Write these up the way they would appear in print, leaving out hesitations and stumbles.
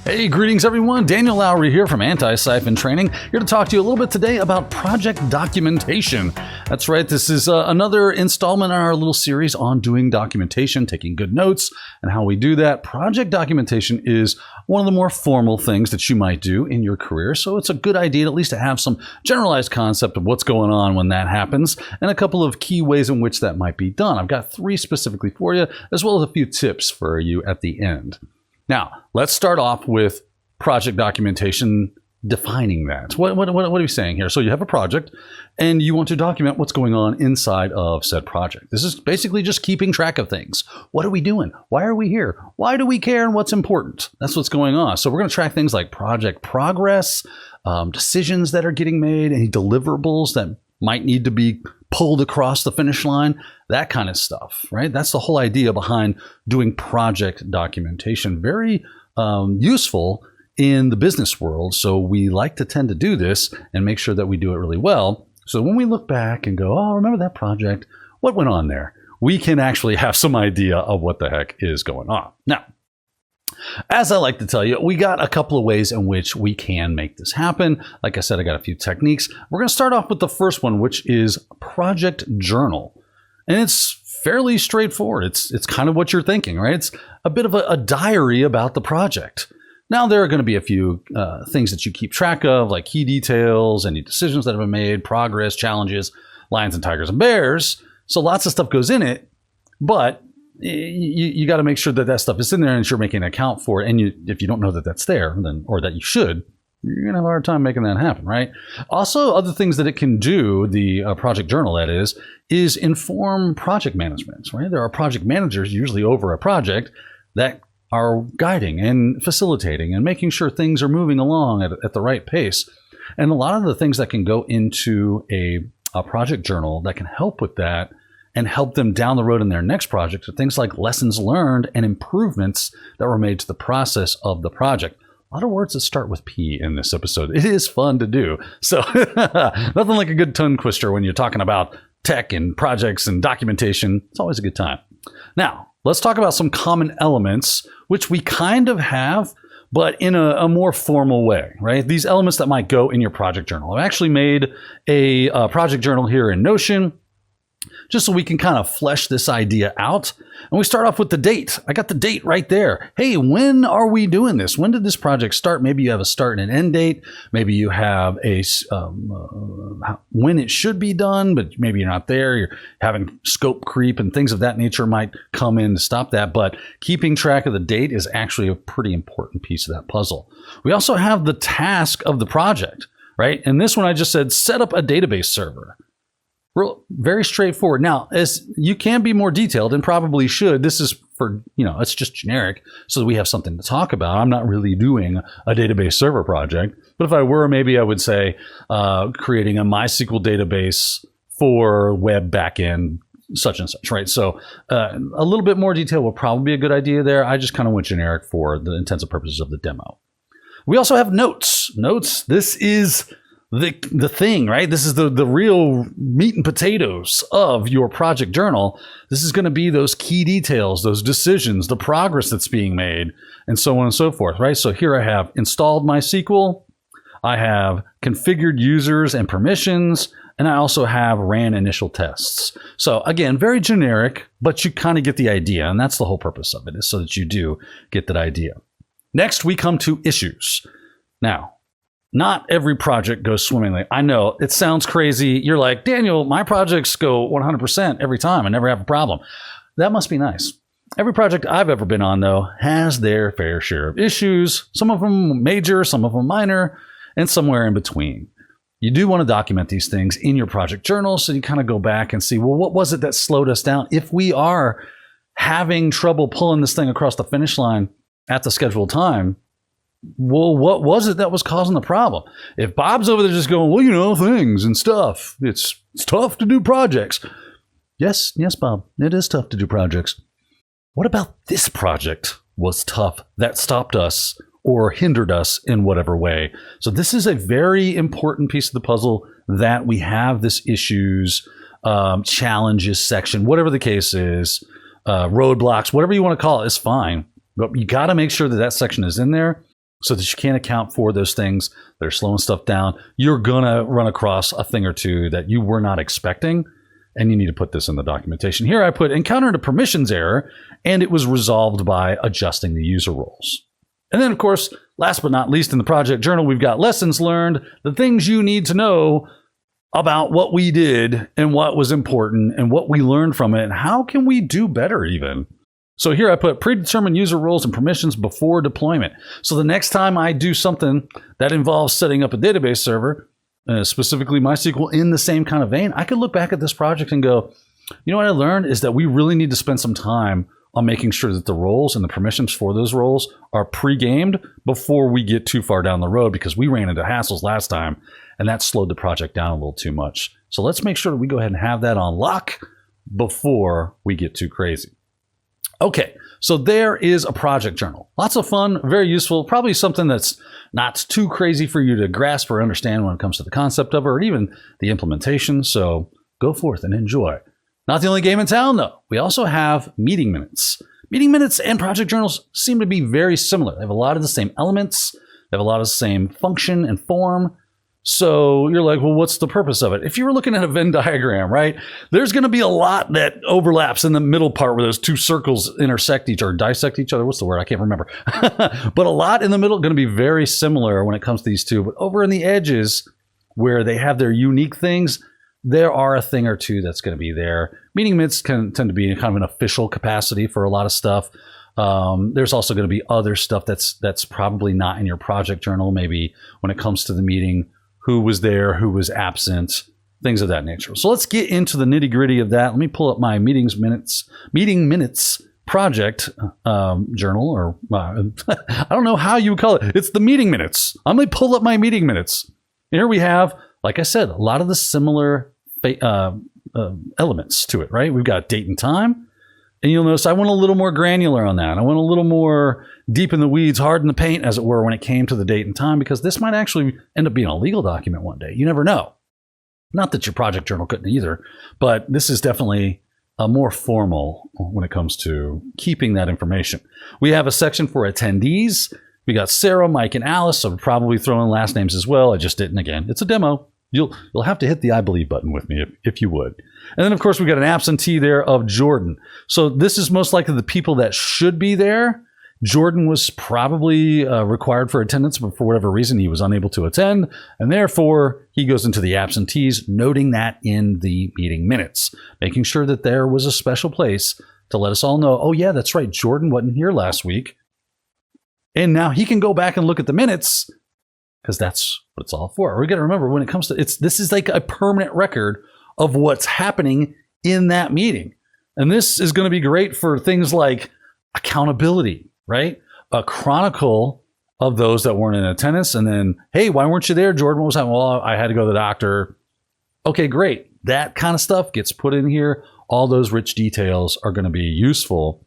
Hey, greetings everyone. Daniel Lowrie here from Antisyphon Training, here to talk to you a little bit today about project documentation. That's right, this is another installment in our little series on doing documentation, taking good notes, and how we do that. Project documentation is one of the more formal things that you might do in your career, so it's a good idea at least to have some generalized concept of what's going on when that happens, and a couple of key ways in which that might be done. I've got 3 specifically for you, as well as a few tips for you at the end. Now, let's start off with project documentation, defining that. What are we saying here? So you have a project and you want to document what's going on inside of said project. This is basically just keeping track of things. What are we doing? Why are we here? Why do we care and what's important? That's what's going on. So we're going to track things like project progress, decisions that are getting made, any deliverables that might need to be pulled across the finish line, that kind of stuff, right? That's the whole idea behind doing project documentation. Very useful in the business world. So we like to tend to do this and make sure that we do it really well. So when we look back and go, oh, remember that project? What went on there? We can actually have some idea of what the heck is going on. Now, as I like to tell you, we got a couple of ways in which we can make this happen. Like I said, I got a few techniques. We're going to start off with the first one, which is project journal. And it's fairly straightforward. It's kind of what you're thinking, right? It's a bit of a diary about the project. Now, there are going to be a few things that you keep track of, like key details, any decisions that have been made, progress, challenges, lions and tigers and bears. So lots of stuff goes in it, but you got to make sure that that stuff is in there and you're making an account for it. And if you don't know that that's there, then, or that you should, you're going to have a hard time making that happen, right? Also, other things that it can do, the project journal that is inform project management, right? There are project managers usually over a project that are guiding and facilitating and making sure things are moving along at the right pace. And a lot of the things that can go into a project journal that can help with that and help them down the road in their next project are things like lessons learned and improvements that were made to the process of the project. A lot of words that start with P in this episode. It is fun to do. So nothing like a good tongue twister when you're talking about tech and projects and documentation. It's always a good time. Now, let's talk about some common elements, which we kind of have, but in a more formal way, right? These elements that might go in your project journal. I've actually made a project journal here in Notion, just so we can kind of flesh this idea out. And we start off with the date. I got the date right there. Hey, when are we doing this? When did this project start? Maybe you have a start and an end date. Maybe you have a when it should be done, but maybe you're not there. You're having scope creep and things of that nature might come in to stop that. But keeping track of the date is actually a pretty important piece of that puzzle. We also have the task of the project, right? And this one I just said, set up a database server. Very straightforward. Now, as you can be more detailed and probably should, this is for, it's just generic so that we have something to talk about. I'm not really doing a database server project, but if I were, maybe I would say creating a MySQL database for web backend, such and such, right? So a little bit more detail will probably be a good idea there. I just kind of went generic for the intents and purposes of the demo. We also have notes. Notes, this is the thing, right? This is the real meat and potatoes of your project journal. This is going to be those key details, those decisions, the progress that's being made, and so on and so forth, right? So here I have installed MySQL, I have configured users and permissions, and I also have ran initial tests. So again, very generic, but you kind of get the idea, and that's the whole purpose of it, is so that you do get that idea. Next, we come to issues. Now, not every project goes swimmingly. I know it sounds crazy. You're like, Daniel, my projects go 100% every time. I never have a problem. That must be nice. Every project I've ever been on, though, has their fair share of issues. Some of them major, some of them minor, and somewhere in between. You do want to document these things in your project journal so you kind of go back and see, well, what was it that slowed us down? If we are having trouble pulling this thing across the finish line at the scheduled time, well, what was it that was causing the problem? If Bob's over there just going, well, things and stuff, it's tough to do projects. Yes, Bob, it is tough to do projects. What about this project was tough that stopped us or hindered us in whatever way? So this is a very important piece of the puzzle that we have this issues, challenges section, whatever the case is, roadblocks, whatever you want to call it is fine. But you got to make sure that that section is in there. so that you can't account for those things that are slowing stuff down. You're going to run across a thing or two that you were not expecting, and you need to put this in the documentation. Here I put encountered a permissions error, and it was resolved by adjusting the user roles. And then, of course, last but not least, in the project journal, we've got lessons learned, the things you need to know about what we did and what was important and what we learned from it, and how can we do better even. So here I put predetermined user roles and permissions before deployment. So the next time I do something that involves setting up a database server, specifically MySQL in the same kind of vein, I could look back at this project and go, you know what I learned is that we really need to spend some time on making sure that the roles and the permissions for those roles are pre-gamed before we get too far down the road, because we ran into hassles last time and that slowed the project down a little too much. So let's make sure that we go ahead and have that on lock before we get too crazy. Okay, so there is a project journal. Lots of fun, very useful, probably something that's not too crazy for you to grasp or understand when it comes to the concept of it or even the implementation. So go forth and enjoy. Not the only game in town, though. We also have meeting minutes. Meeting minutes and project journals seem to be very similar. They have a lot of the same elements. They have a lot of the same function and form. So you're like, well, what's the purpose of it? If you were looking at a Venn diagram, right, there's going to be a lot that overlaps in the middle part where those two circles intersect each or dissect each other. What's the word? I can't remember. But a lot in the middle going to be very similar when it comes to these two. But over in the edges where they have their unique things, there are a thing or two that's going to be there. Meeting minutes can tend to be in kind of an official capacity for a lot of stuff. There's also going to be other stuff that's probably not in your project journal. Maybe when it comes to the meeting, who was there, who was absent, things of that nature. So let's get into the nitty gritty of that. Let me pull up my meeting minutes project journal, or I don't know how you would call it. It's the meeting minutes. I'm going to pull up my meeting minutes. Here we have, like I said, a lot of the similar elements to it, right? We've got date and time. And you'll notice I went a little more granular on that. I went a little more deep in the weeds, hard in the paint, as it were, when it came to the date and time, because this might actually end up being a legal document one day. You never know. Not that your project journal couldn't either, but this is definitely more formal when it comes to keeping that information. We have a section for attendees. We got Sarah, Mike, and Alice. So we'll probably throw in last names as well. I just didn't again. It's a demo. You'll have to hit the I believe button with me if you would. And then, of course, we got an absentee there of Jordan. So this is most likely the people that should be there. Jordan was probably required for attendance, but for whatever reason, he was unable to attend. And therefore, he goes into the absentees, noting that in the meeting minutes, making sure that there was a special place to let us all know, oh, yeah, that's right, Jordan wasn't here last week. And now he can go back and look at the minutes, because that's what it's all for. We got to remember, when it comes to this is like a permanent record of what's happening in that meeting. And this is going to be great for things like accountability, right? A chronicle of those that weren't in attendance. And then, hey, why weren't you there, Jordan? What was happening? Well, I had to go to the doctor. Okay, great. That kind of stuff gets put in here. All those rich details are going to be useful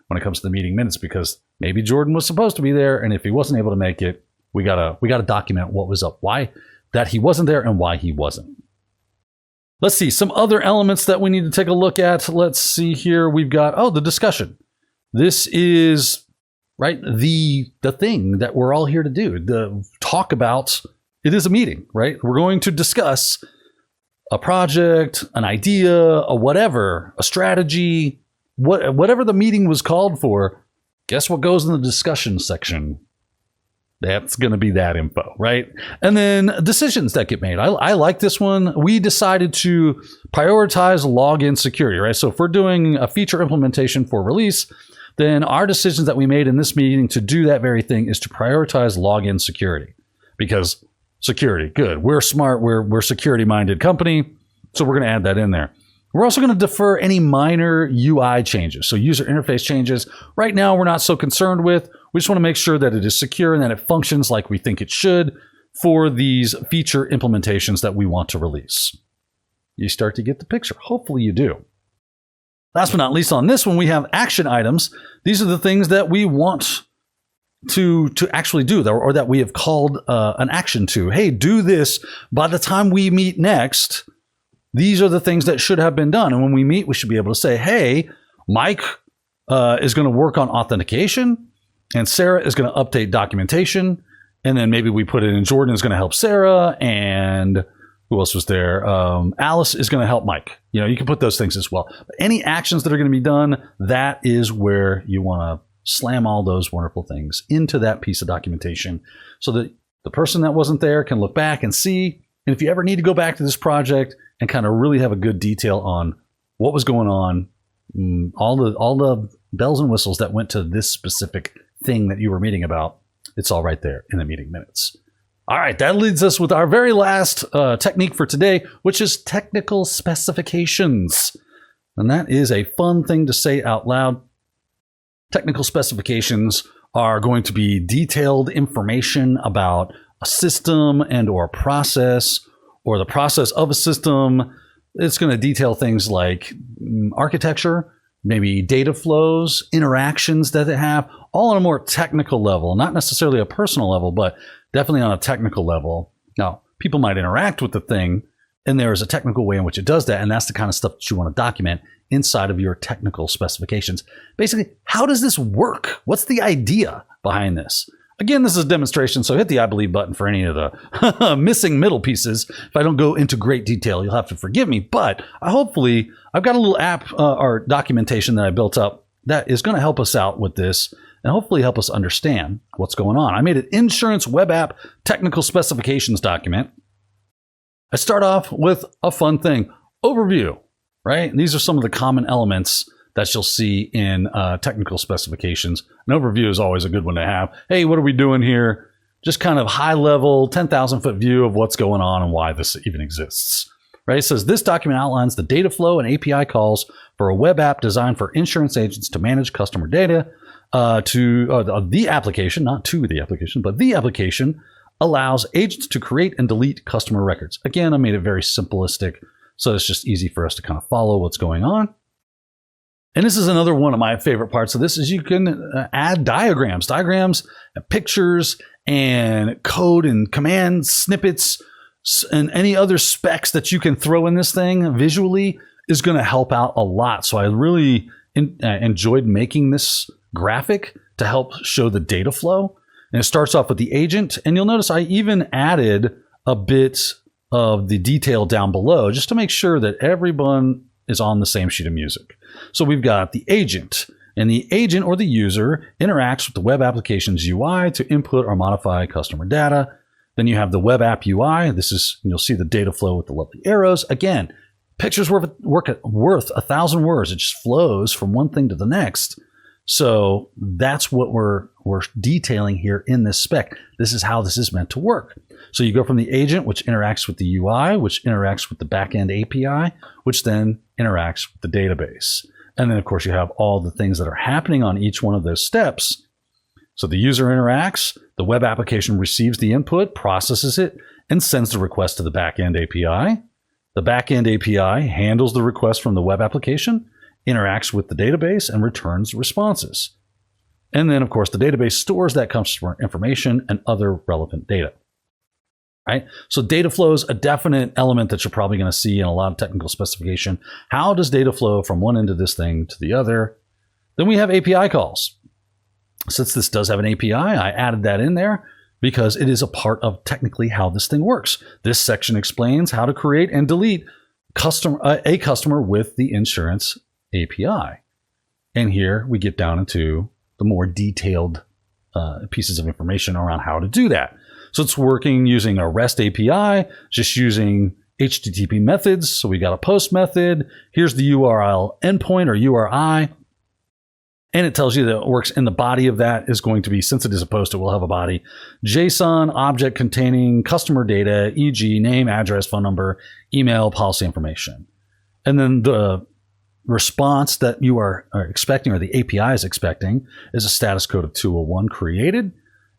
when it comes to the meeting minutes, because maybe Jordan was supposed to be there. And if he wasn't able to make it, we gotta document what was up, why that he wasn't there and why he wasn't. Let's see some other elements that we need to take a look at. Let's see here. We've got, the discussion. This is right the thing that we're all here to do. The talk about, it is a meeting, right? We're going to discuss a project, an idea, a whatever, a strategy, whatever the meeting was called for. Guess what goes in the discussion section? That's going to be that info, right? And then decisions that get made. I like this one. We decided to prioritize login security, right? So if we're doing a feature implementation for release, then our decisions that we made in this meeting to do that very thing is to prioritize login security, because security, good. We're smart. We're security-minded company, so we're going to add that in there. We're also going to defer any minor UI changes, so user interface changes. Right now, we're not so concerned with. We just want to make sure that it is secure and that it functions like we think it should for these feature implementations that we want to release. You start to get the picture. Hopefully you do. Last but not least, on this one, we have action items. These are the things that we want to actually do, or that we have called an action to. Hey, do this by the time we meet next. These are the things that should have been done. And when we meet, we should be able to say, hey, Mike is going to work on authentication. And Sarah is going to update documentation. And then maybe we put it in Jordan is going to help Sarah. And who else was there? Alice is going to help Mike. You can put those things as well. But any actions that are going to be done, that is where you want to slam all those wonderful things into that piece of documentation so that the person that wasn't there can look back and see. And if you ever need to go back to this project and kind of really have a good detail on what was going on, all the bells and whistles that went to this specific thing that you were meeting about, it's all right there in the meeting minutes. All right, that leads us with our very last technique for today, which is technical specifications. And that is a fun thing to say out loud. Technical specifications are going to be detailed information about a system and or a process or the process of a system. It's going to detail things like architecture, maybe data flows, interactions that they have, all on a more technical level, not necessarily a personal level, but definitely on a technical level. Now, people might interact with the thing, and there is a technical way in which it does that, and that's the kind of stuff that you want to document inside of your technical specifications. Basically, how does this work? What's the idea behind this? Again, this is a demonstration, so hit the I believe button for any of the missing middle pieces. If I don't go into great detail, you'll have to forgive me, but hopefully I've got a little app or documentation that I built up that is going to help us out with this and hopefully help us understand what's going on. I made an insurance web app technical specifications document. I start off with a fun thing, overview, right? And these are some of the common elements that you'll see in technical specifications. An overview is always a good one to have. Hey, what are we doing here? Just kind of high level, 10,000 foot view of what's going on and why this even exists. Right? It says this document outlines the data flow and API calls for a web app designed for insurance agents to manage customer data to the application, not to the application, but the application allows agents to create and delete customer records. Again, I made it very simplistic, so it's just easy for us to kind of follow what's going on. And this is another one of my favorite parts of this is you can add diagrams, and pictures and code and command snippets and any other specs that you can throw in this thing visually is going to help out a lot. So I really enjoyed making this graphic to help show the data flow. And it starts off with the agent. And you'll notice I even added a bit of the detail down below just to make sure that everyone is on the same sheet of music. So we've got the agent, and the agent or the user interacts with the web application's UI to input or modify customer data. Then you have the web app UI. You'll see the data flow with the lovely arrows. Again, pictures worth 1,000 words. It just flows from one thing to the next. So that's what we're detailing here in this spec. This is how this is meant to work. So you go from the agent, which interacts with the UI, which interacts with the backend API, which then interacts with the database. And then, of course, you have all the things that are happening on each one of those steps. So the user interacts, the web application receives the input, processes it, and sends the request to the backend API. The backend API handles the request from the web application, interacts with the database, and returns responses. And then, of course, the database stores that customer information and other relevant data. Right? So data flow is a definite element that you're probably going to see in a lot of technical specification. How does data flow from one end of this thing to the other? Then we have API calls. Since this does have an API, I added that in there because it is a part of technically how this thing works. This section explains how to create and delete a customer with the insurance API. And here we get down into the more detailed pieces of information around how to do that. So it's working using a REST API, just using HTTP methods. So we got a post method. Here's the URL endpoint or URI. And it tells you that it works in the body of that is going to be, since it is a post, it will have a body. JSON object containing customer data, e.g. name, address, phone number, email, policy information. And then the response that you are expecting, or the API is expecting, is a status code of 201 created.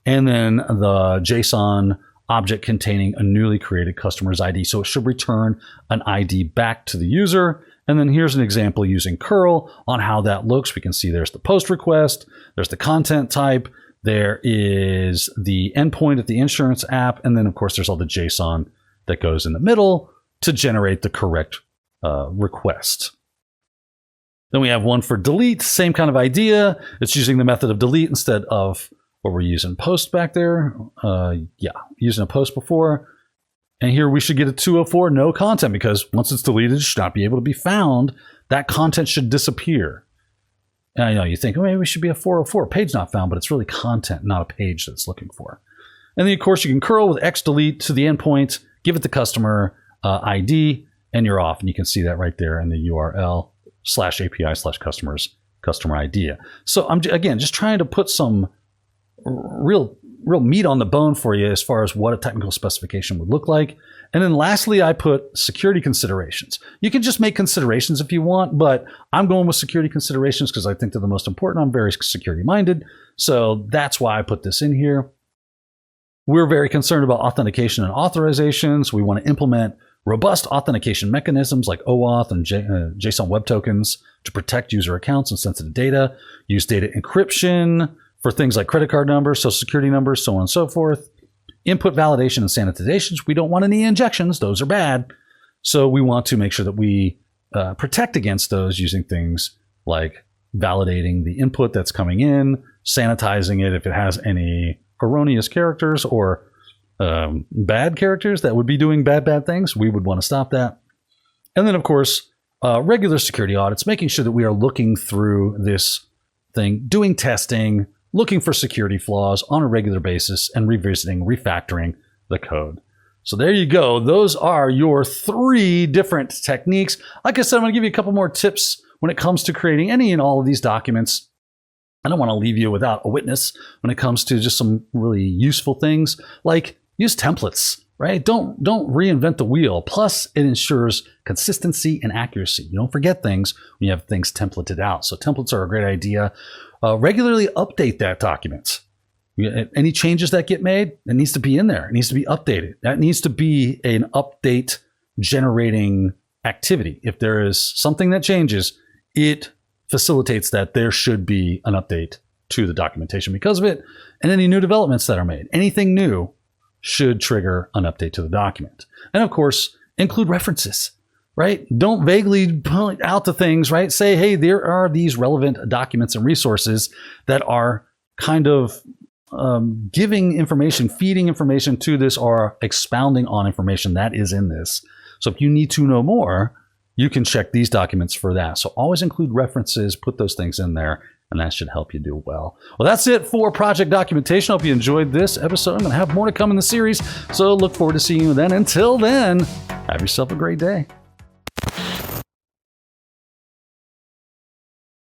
And then the JSON object containing a newly created customer's ID. So it should return an ID back to the user. And then here's an example using curl on how that looks. We can see there's the post request, there's the content type, there is the endpoint of the insurance app, and then of course there's all the JSON that goes in the middle to generate the correct request. Then we have one for delete, same kind of idea. It's using the method of delete instead of what we're using post back there. Using a post before. And here we should get a 204, no content, because once it's deleted, it should not be able to be found. That content should disappear. And I know you think, oh, maybe we should be a 404, page not found, but it's really content, not a page that's looking for. And then, of course, you can curl with xdelete to the endpoint, give it the customer ID, and you're off. And you can see that right there in the URL /API/customers customer ID. So I'm, again, just trying to put some real meat on the bone for you as far as what a technical specification would look like. And then lastly, I put security considerations. You can just make considerations if you want, but I'm going with security considerations because I think they're the most important. I'm very security minded. So that's why I put this in here. We're very concerned about authentication and authorizations. We want to implement robust authentication mechanisms like OAuth and JSON Web Tokens to protect user accounts and sensitive data. Use data encryption for things like credit card numbers, social security numbers, so on and so forth. Input validation and sanitizations. We don't want any injections. Those are bad. So we want to make sure that we protect against those using things like validating the input that's coming in, sanitizing it if it has any erroneous characters or bad characters that would be doing bad things. We would want to stop that. And then, of course, regular security audits, making sure that we are looking through this thing, doing testing, looking for security flaws on a regular basis, and revisiting, refactoring the code. So there you go. Those are your 3 different techniques. Like I said, I'm going to give you a couple more tips when it comes to creating any and all of these documents. I don't want to leave you without a witness when it comes to just some really useful things, like use templates, right? Don't reinvent the wheel. Plus, it ensures consistency and accuracy. You don't forget things when you have things templated out. So templates are a great idea. Regularly update that document. Any changes that get made, it needs to be in there. It needs to be updated. That needs to be an update generating activity. If there is something that changes, it facilitates that there should be an update to the documentation because of it. And any new developments that are made, anything new should trigger an update to the document. And of course, include references. Right? Don't vaguely point out to things, right? Say, hey, there are these relevant documents and resources that are kind of giving information, feeding information to this, or expounding on information that is in this. So if you need to know more, you can check these documents for that. So always include references, put those things in there, and that should help you do well. Well, that's it for project documentation. Hope you enjoyed this episode. I'm going to have more to come in the series, so look forward to seeing you then. Until then, have yourself a great day.